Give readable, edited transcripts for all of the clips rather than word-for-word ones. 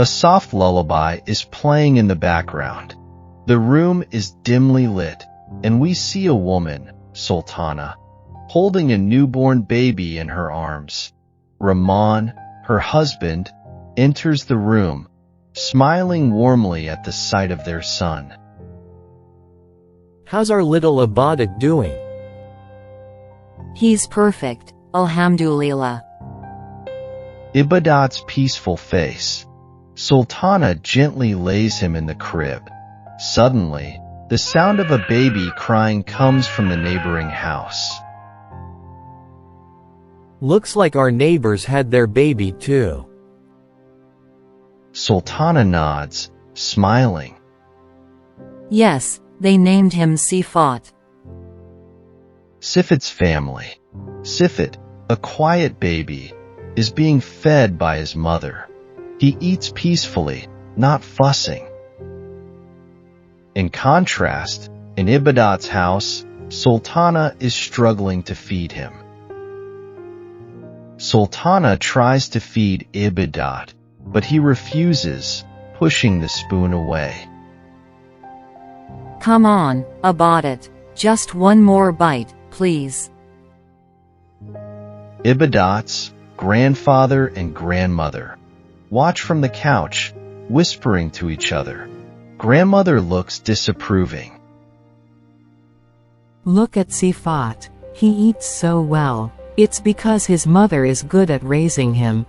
A soft lullaby is playing in the background. The room is dimly lit, and we see a woman, Sultana, holding a newborn baby in her arms. Rahman, her husband, enters the room, smiling warmly at the sight of their son. How's our little Ibadat doing? He's perfect, alhamdulillah. Ibadat's peaceful face. Sultana gently lays him in the crib. Suddenly, the sound of a baby crying comes from the neighboring house. Looks like our neighbors had their baby too. Sultana nods, smiling. Yes, they named him Sifat. Sifat's family. Sifat, a quiet baby, is being fed by his mother. He eats peacefully, not fussing. In contrast, in Ibadat's house, Sultana is struggling to feed him. Sultana tries to feed Ibadat, but he refuses, pushing the spoon away. Come on, Ibadat, just one more bite, please. Ibadat's grandfather and grandmother watch from the couch, whispering to each other. Grandmother looks disapproving. Look at Sifat. He eats so well. It's because his mother is good at raising him.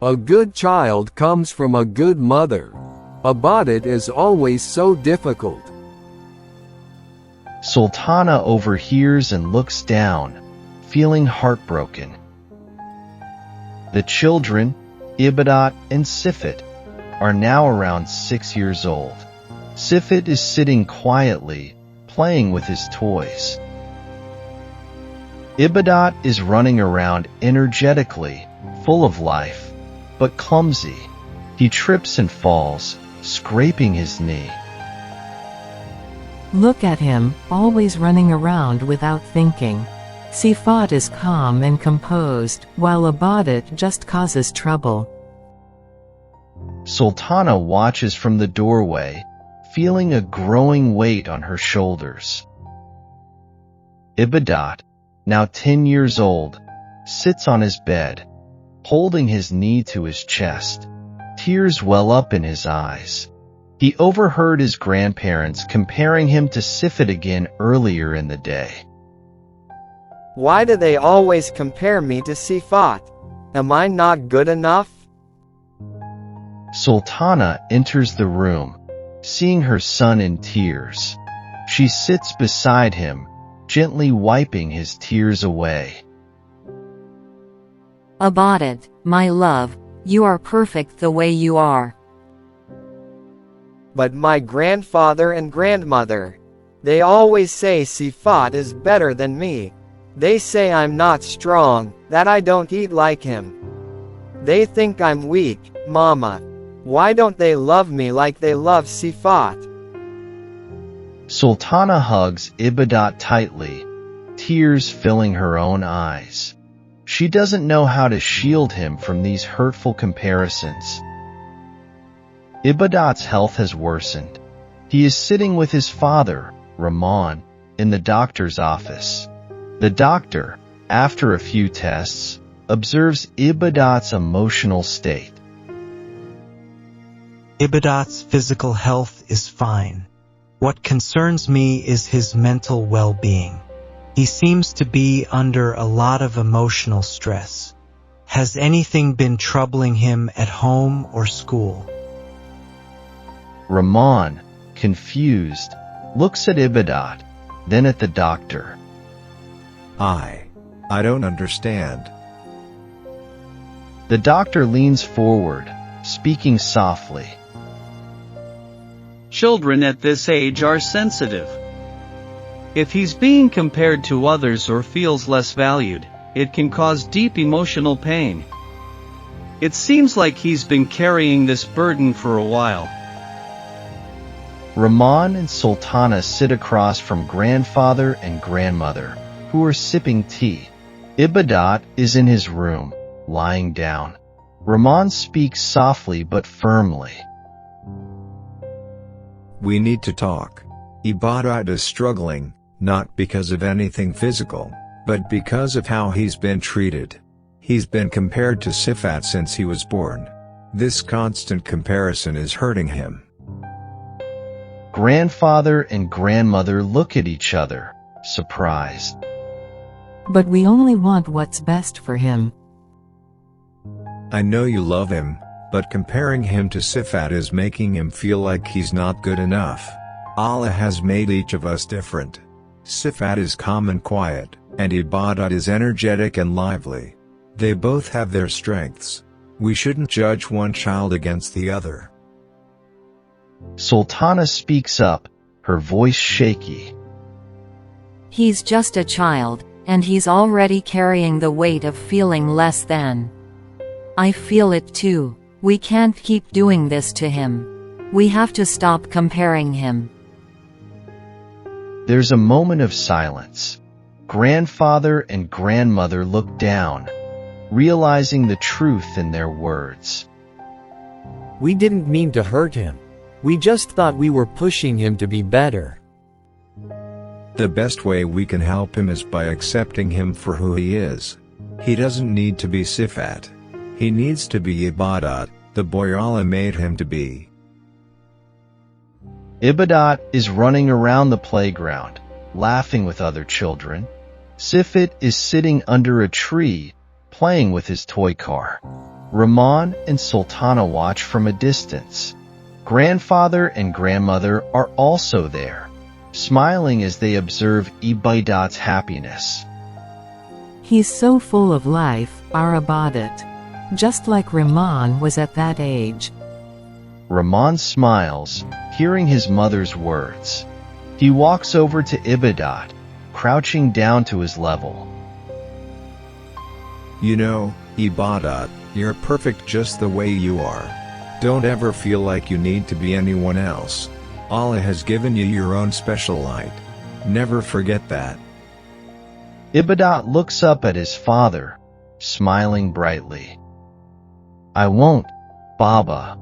A good child comes from a good mother. Ibadat is always so difficult. Sultana overhears and looks down, feeling heartbroken. The children, Ibadat and Sifat, are now around 6 years old. Sifat is sitting quietly, playing with his toys. Ibadat is running around energetically, full of life, but clumsy. He trips and falls, scraping his knee. Look at him, always running around without thinking. Sifat is calm and composed, while Ibadat just causes trouble. Sultana watches from the doorway, feeling a growing weight on her shoulders. Ibadat, now 10 years old, sits on his bed, holding his knee to his chest. Tears well up in his eyes. He overheard his grandparents comparing him to Sifat again earlier in the day. Why do they always compare me to Sifat? Am I not good enough? Sultana enters the room, seeing her son in tears. She sits beside him, gently wiping his tears away. Ibadat, my love, you are perfect the way you are. But my grandfather and grandmother, they always say Sifat is better than me. They say I'm not strong, that I don't eat like him. They think I'm weak, Mama. Why don't they love me like they love Sifat? Sultana hugs Ibadat tightly, tears filling her own eyes. She doesn't know how to shield him from these hurtful comparisons. Ibadat's health has worsened. He is sitting with his father, Rahman, in the doctor's office. The doctor, after a few tests, observes Ibadat's emotional state. Ibadat's physical health is fine. What concerns me is his mental well-being. He seems to be under a lot of emotional stress. Has anything been troubling him at home or school? Rahman, confused, looks at Ibadat, then at the doctor. I don't understand. The doctor leans forward, speaking softly. Children at this age are sensitive. If he's being compared to others or feels less valued, it can cause deep emotional pain. It seems like he's been carrying this burden for a while. Rahman and Sultana sit across from grandfather and grandmother, who are sipping tea. Ibadat is in his room, lying down. Rahman speaks softly but firmly. We need to talk. Ibadat is struggling, not because of anything physical, but because of how he's been treated. He's been compared to Sifat since he was born. This constant comparison is hurting him. Grandfather and grandmother look at each other, surprised. But we only want what's best for him. I know you love him, but comparing him to Sifat is making him feel like he's not good enough. Allah has made each of us different. Sifat is calm and quiet, and Ibadat is energetic and lively. They both have their strengths. We shouldn't judge one child against the other. Sultana speaks up, her voice shaky. He's just a child, and he's already carrying the weight of feeling less than. I feel it too. We can't keep doing this to him. We have to stop comparing him. There's a moment of silence. Grandfather and grandmother look down, realizing the truth in their words. We didn't mean to hurt him. We just thought we were pushing him to be better. The best way we can help him is by accepting him for who he is. He doesn't need to be Sifat. He needs to be Ibadat, the boy Allah made him to be. Ibadat is running around the playground, laughing with other children. Sifat is sitting under a tree, playing with his toy car. Rahman and Sultana watch from a distance. Grandfather and grandmother are also there, smiling as they observe Ibadat's happiness. He's so full of life, our Ibadat. Just like Rahman was at that age. Rahman smiles, hearing his mother's words. He walks over to Ibadat, crouching down to his level. You know, Ibadat, you're perfect just the way you are. Don't ever feel like you need to be anyone else. Allah has given you your own special light. Never forget that. Ibadat looks up at his father, smiling brightly. I won't, Baba.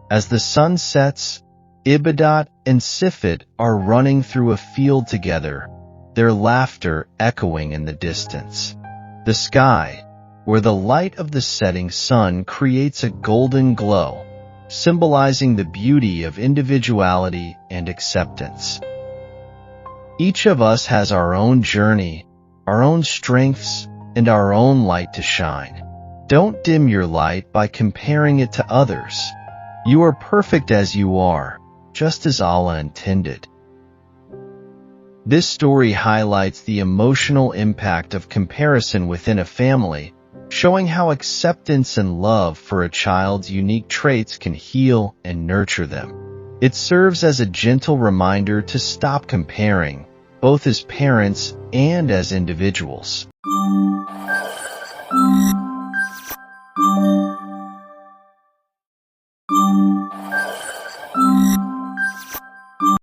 As the sun sets, Ibadat and Sifat are running through a field together, their laughter echoing in the distance. The sky, where the light of the setting sun creates a golden glow, symbolizing the beauty of individuality and acceptance. Each of us has our own journey, our own strengths, and our own light to shine. Don't dim your light by comparing it to others. You are perfect as you are, just as Allah intended. This story highlights the emotional impact of comparison within a family, showing how acceptance and love for a child's unique traits can heal and nurture them. It serves as a gentle reminder to stop comparing, both as parents and as individuals.